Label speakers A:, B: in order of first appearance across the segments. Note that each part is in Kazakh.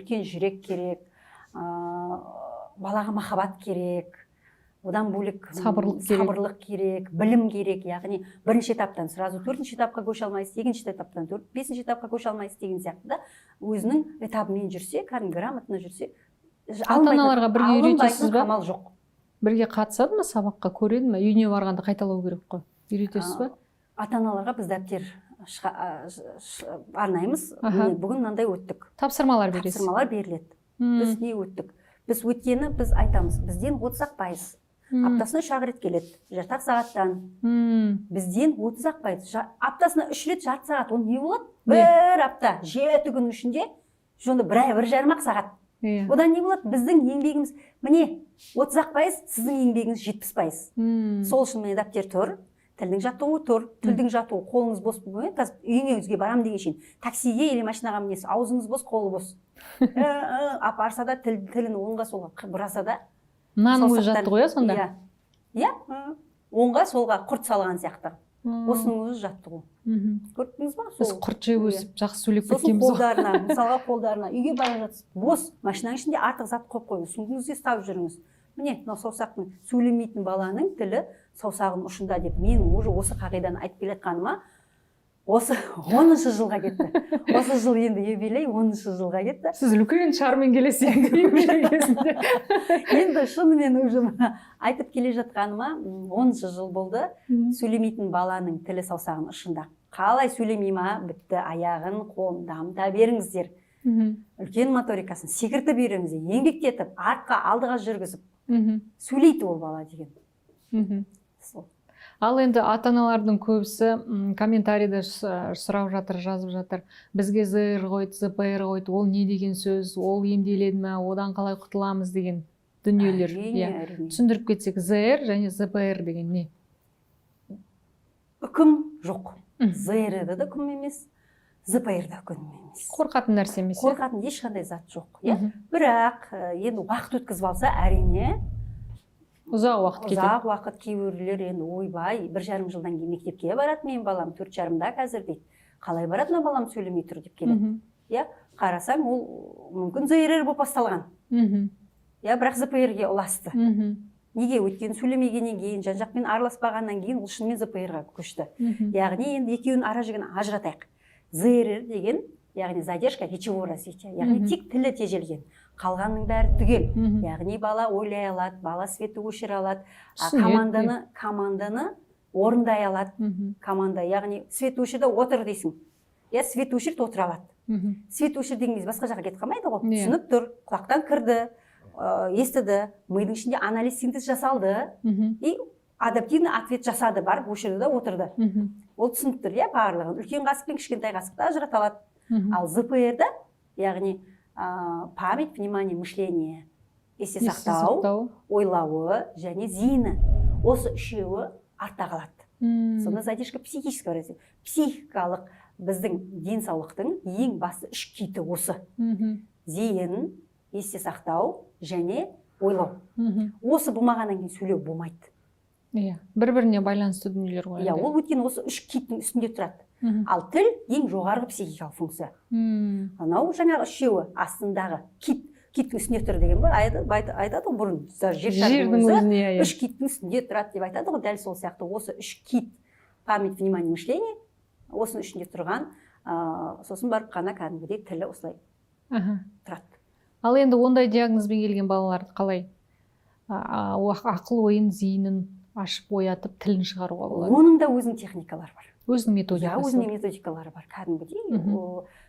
A: үлкен жүрек керек, балаға махаббат керек, одан бөлек сабырлық керек, білім керек. Яғни бірінші этаптан сразу төртінші этапқа көше алмайсыз, екінші этаптан бесінші этапқа көше алмайсыз деген сияқты да, өзінің этабымен жүрсе, кәдімгі грамотно жүрсе,
B: ата-аналарға бірге үйретесіз ба?
A: Қамал жоқ.
B: Бірге қатысады ма сабаққа, көреді ме? Үйіне барғанда қайталау керек қой. Үйретесіз ба?
A: Ата-аналарға біз дәптер арнаймыз. Бүгін мынандай өттік.
B: Тапсырмалар бересіз.
A: Тапсырмалар беріледі. Біз не өттік? Біз өткені біз айтамыз. Бізден 30 пайыз. Аптасына 3 рет келеді. Жарты сағаттан. Бізден 30 пайыз. Аптасына 3 рет жарты сағат. Ол не болады? Бір апта, 7 күн ішінде жонды бір жарым сағат. Одан не болады? Біздің еңбегіміз, міне, 30 пайыз, сіздің еңбегіңіз 70 пайыз. Сол үшін міне дәптер тұр. Тілдің жаттығуы тұр, тілдің жаттығуы, қолыңыз бос болмай, қазір үйіңізге барам деген шейін, таксиге или машинаға мінесіз, аузыңыз бос, қолы бос. Апарса да тілін оңға солға бұраса да.
B: Мынаның өзі жаттығу сонда?
A: Иә, оңға солға құрт салған сияқты. Осының өзі жаттығу. Көрдіңіз ба?
B: Біз құрт жеп өсіп, жақсы сөйлеп кеткенбіз.
A: Сосын қолдарына, мысалға қолдарына, үйге бара жатсыз, бос, машинаның ішінде артық зат қойып қойыңыз, суыңызды ұстап жүріңіз. Міне, мынау саусақтың, сөйлемейтін баланың тілі саусағының ұшында деп мен уже осы қағиданы айтып келе жатқаныма осы 10-шы жылға кетті. Осы жыл енді юбилей 10-шы жылға кетті.
B: Сіз үлкен шармен келесіз енді.
A: Енді шынымен уже айтып келе жатқаныма 10-шы жыл болды. Сөйлемейтін баланың тілі саусағының ұшында. Қалай сөйлемей ма, бітті, аяғын, қолын дамыта беріңіздер. Үлкен моторикасын секіртіп беріңіздер, еңбектетіп, артқа алдыға жүргізіп. Сөйлейді ол бала деген.
B: Ал енді ата-аналардың көбісі комментарийда сұрап жатыр, жазып жатыр. Бізге ЗР қойды, ЗПР қойды, ол не деген сөз, ол емделеді ме, одан қалай құтыламыз деген дүниелер. Түсіндіріп кетсек, ЗР және ЗПР деген не?
A: Үкім жоқ. ЗР-ді де үкім емес, ЗПР-ді үкім емес.
B: Қорқатын нәрсе емес.
A: Қорқатын ешқандай зат жоқ. Бірақ енді уақыт өткізіп алса, әрине
B: ұзақ уақыт кетеді.
A: Ұзақ уақыт кейбіреулер енді ойбай, 1,5 жылдан кейін мектепке барады мен балам, 4,5-да қазір дейді. Қалай барады мына балам сөйлемей тұр деп келеді. Иә, қарасаң ол мүмкін ЗРР болып басталған. Иә, бірақ ЗПР-ге ұласты. Неге? Өткен сөйлемегеннен кейін, жан-жақпен араласпағаннан кейін ол шынымен ЗПР-ға көшті. Яғни енді екеуінің ара жігін ажыратайық. ЗРР деген, яғни задержка речевого развития, яғни тек тілі тежелген. Қалғанның бәрі түгел. Яғни бала ойлай алады, бала светті өшіре алады, команданы орындай алады. Команда, яғни свет өшірді отыр дейсің. Я свет өшірді отыра алады. Свет өшір дегенде басқа жаққа кетіп қалмайды ғой. Түсініп тұр, құлақтан кірді, естіді, мидың ішінде анализ синтез жасалды и адаптивный ответ жасады, барып өшірді да отырды. Ол түсініп тұр, иә, барлығын. Үлкен қасық пен кішкентай қасықты ажырата алады. Ал ЗПР-да, яғни память, внимание, мышление, есте сақтау, ойлауы және зейіні. Осы үшеуі артта қалады. Сонда задержка психического развития. Психикалық біздің денсаулықтың ең басты 3 киті осы. Зейін, есте сақтау және ойлау. Осы болмағаннан кейін сөйлеу болмайды.
B: Бір-біріне байланысты дүниелер ғой.
A: Ол өткен осы 3 киттің үстінде тұрады. Ал тіл ең жоғарғы психикалық функция. Анау жаңағы үшеуі астындағы киттің үстінде тұр деген бар. Айтады ғой бұрын, жер шарының өзі 3 киттің үстінде тұрады деп айтады ғой. Дәл сол сияқты осы 3 кит, память, внимание, мышление, осының ішінде тұрған, сосын барып қана кәдімгідей тілі осылай тұрады.
B: Ал енді ондай диагнозбен келген балаларды қалай ақыл ойын, зейінін ашып оятып тілін шығаруға болады?
A: Оның да өзінің техникалары бар.
B: Өзінің методикасы.
A: Өзінің методикалары бар, кәдімгідей.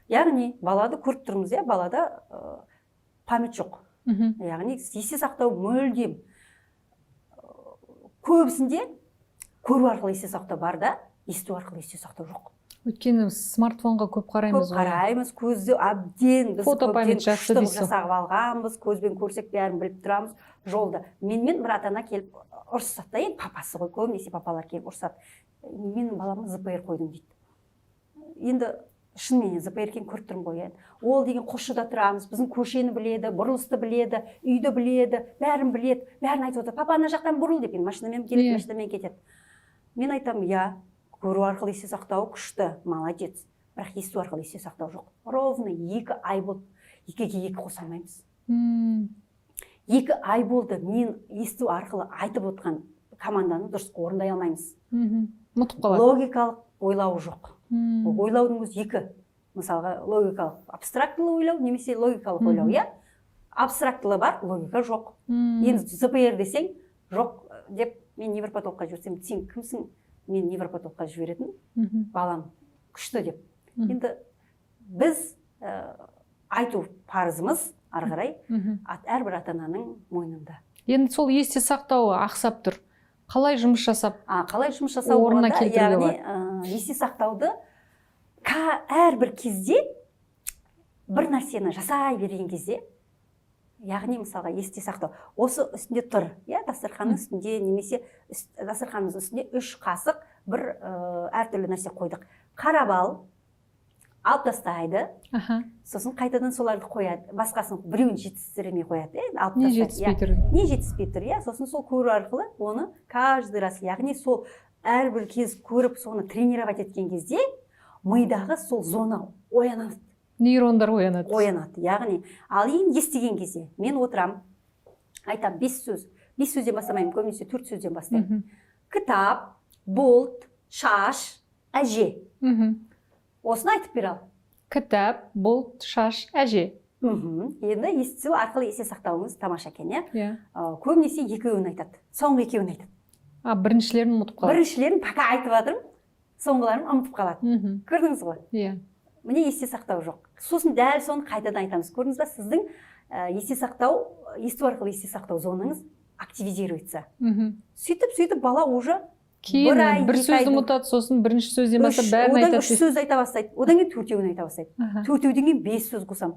A: Яғни балады көріп тұрмыз, балада память жоқ. Яғни есте сақтау мүлдем. Көбісінде көру арқылы есте сақтау бар да, есту арқылы есте сақтау жоқ.
B: Өйткені смартфонға көп қараймыз.
A: Көп қараймыз, көзді әбден біз көптен күшті жасағып алғанбыз, көзбен көрсек бәрін біліп тұрамыз. Жолда. Менімен бір ата-ана келіп ұрсады да, енді папасы ғой, көбінесе папалар келіп ұрсады. Менің балама ЗПР қойдым дейді. Енді шынымен ЗПР-кен көріп тұрмын ғой. Ол деген қосшыда тұрамыз, біздің көшені біледі, бұрылысты біледі, үйді біледі, бәрін біледі, бәрін айтып отыр. Папа ана жақтан бұрыл деп, машинамен келеді, машинамен кетеді. Мен айтамын, көру арқылы есте сақтау күшті, молодец. Бірақ есту арқылы есте сақтау жоқ. Ровно 2 ай болды. екіге екі қоса алмаймыз.
B: Мм.
A: 2 ай болды мен есту арқылы айтып отқан команданы дұрыс орындай алмаймыз.
B: Ұмытып қалады.
A: Логикалық ойлау жоқ.
B: Мм.
A: Ойлаудың өзі 2. Мысалға логикалық абстрактылы ойлау немесе логикалық ойлау, иә? Абстрактылы бар, логика жоқ. Енді ЗПР десең, жоқ деп мен невропатологқа жіберсем, сен кімсің? Мен невропатологқа жіберетін, балам күшті деп. Енді біз айту парызымыз ары қарай әрбір ата-ананың мойнында.
B: Енді сол есте сақтауы ақсап тұр. Қалай жұмыс жасап?
A: Қалай жұмыс жасау
B: орнына
A: болғанда,
B: келтіруге
A: яғни есте сақтауды әрбір кезде бір нәрсені жасай берген кезде, яғни мысалға есте сақтау. Осы үстінде тұр, дастарханның үстінде немесе дастарханның үстінде 3 қасық бір әртүрлі нәрсе қойдық. Қарабал алып тастайды, сосын қайтадан соларды қояды, басқасын біреуін жетістіремей қояды,
B: не жетіспей тұр?
A: Не жетіспей тұр, сосын сол көру арқылы оны каждый раз, яғни сол әрбір кез көріп соны тренировать еткен кезде мидағы сол зона оянады.
B: Нейрондар оянады.
A: Яғни, ал енді естіген кезде мен отырам, айтам 5 сөз. 5 сөзден бастамаймын, көбінесе 4 сөзден бастаймын. Кітап, бұлт, шаш, әже. Осыны айтып бере ал.
B: Кітап, бұлт, шаш, әже.
A: Енді есту арқылы есте сақтауыңыз тамаша екен, көбінесе 2-еуін айтады, соңғы 2-еуін айтады.
B: Біріншілерін ұмытып қалады.
A: Біріншілерін пока айтып жатырмын, соңғыларын ұмытып қалады. Көрдіңіз ғой? Міне есте сақтау жоқ. Сосын дәл соны қайтадан айтамыз. Көрдіңіз ба, сіздің есте сақтау, есту арқылы есте сақтау зонаңыз активизируется. Сөйтіп бала уже
B: кейін бір сөзді ұмытады, сосын бірінші сөзден бастап бәрін айтады.
A: Одан 3 сөз айта бастайды. Одан кейін 4-еуін айта бастайды. 4-еуден кейін 5 сөз қосам.